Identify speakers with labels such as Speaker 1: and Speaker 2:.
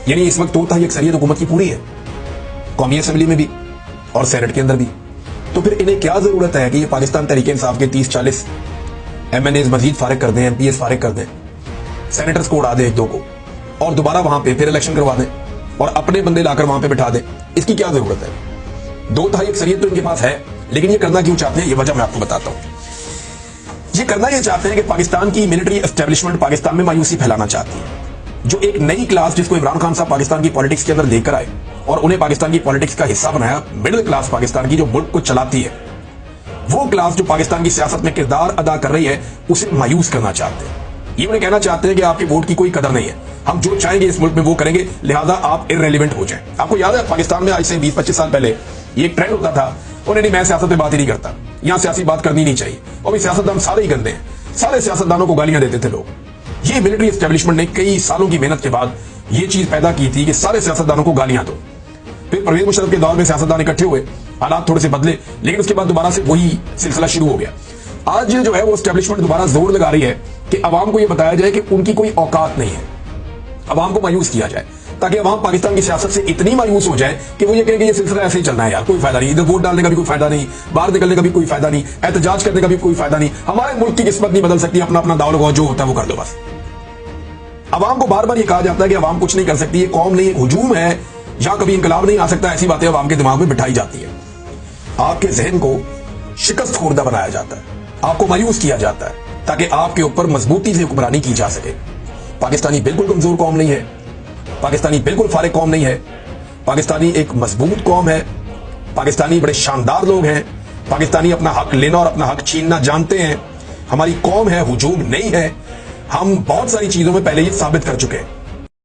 Speaker 1: यानी इस वक्त 2/3 अक्सरियत हुकूमत की पूरी है, कौमी असेंबली में भी और सेनेट के अंदर भी। तो फिर इन्हें क्या जरूरत है कि ये पाकिस्तान तहरीक इंसाफ के 30-40 MNAs मजीद फारिग कर दें, MPs फारिग कर दें, सेनेटर्स को उड़ा दें 1-2 को, और दोबारा वहां पे फिर इलेक्शन करवा दें और अपने बंदे लाकर वहां पे बिठा दें। इसकी क्या जरूरत है? 2/3 अक्सरियत तो इनके पास है, लेकिन ये करना क्यों चाहते हैं, ये वजह मैं आपको बताता हूं। ये करना ये चाहते हैं कि पाकिस्तान की मिलिट्री एस्टेब्लिशमेंट पाकिस्तान में मायूसी फैलाना चाहती है। जो एक नई क्लास जिसको इमरान खान साहब पाकिस्तान की पॉलिटिक्स के अंदर लेकर आए और उन्हें पाकिस्तान की पॉलिटिक्स का हिस्सा बनाया, मिडिल क्लास पाकिस्तान की जो मुल्क को चलाती है, वो क्लास जो पाकिस्तान की सियासत में किरदार अदा कर रही है, उसे मायूस करना चाहते हैं। ये उन्हें कहना चाहते हैं कि आपके वोट की कोई कदर नहीं है, हम जो चाहेंगे इस मुल्क में वो करेंगे, लिहाजा आप इररेलेवेंट हो जाएं। आपको याद है पाकिस्तान में आज से 20-25 साल पहले ये एक ट्रेंड होता था, उन्हें मैं सियासत में बात ही नहीं करता, यहां सियासी बात करनी नहीं चाहिए, और सियासतदान सारे ही गंदे हैं, सारे सियासतदानों को गालियां देते थे लोग। ये मिलिट्री एस्टेब्लिशमेंट ने कई सालों की मेहनत के बाद ये चीज पैदा की थी कि सारे सियासतदानों को गालियां दो। फिर परवेज मुशर्रफ के दौर में सियासतदान इकट्ठे हुए, हालात थोड़े से बदले, लेकिन उसके बाद दोबारा से वही सिलसिला शुरू हो गया। आज जो है वो एस्टेब्लिशमेंट दोबारा जोर लगा रही है कि अवाम को यह बताया जाए कि उनकी कोई औकात नहीं है, अवाम को मायूस किया जाए, ताकि अवाम पाकिस्तान की सियासत से इतनी मायूस हो जाए कि वो ये कहें कि ये सिलसिला ऐसे ही चलना है यार, कोई फायदा नहीं, इधर वोट डालने का भी कोई फायदा नहीं, बाहर निकलने का भी कोई फायदा नहीं, एहतजाज करने का भी कोई फायदा नहीं, हमारे मुल्क की किस्मत नहीं बदल सकती, अपना अपना दाव लगाओ, जो होता है वो कर दो बस। अवाम को बार बार ये कहा जाता है कि अवाम कुछ नहीं कर सकती, ये कौम नहीं, हुजूम है, या कभी इंकलाब नहीं आ सकता, ऐसी बातें अवाम के दिमाग में बिठाई जाती है। आपके जहन को शिकस्त खुर्दा बनाया जाता है, आपको मायूस किया जाता है, ताकि आपके ऊपर मजबूती से हुक्मरानी की जा सके। पाकिस्तानी बिल्कुल कमजोर कौम नहीं है, पाकिस्तानी बिल्कुल फारिग कौम नहीं है, पाकिस्तानी एक मजबूत कौम है, पाकिस्तानी बड़े शानदार लोग हैं, पाकिस्तानी अपना हक लेना और अपना हक छीनना जानते हैं। हमारी कौम है, हुजूम नहीं है। हम बहुत सारी चीजों में पहले ही साबित कर चुके हैं।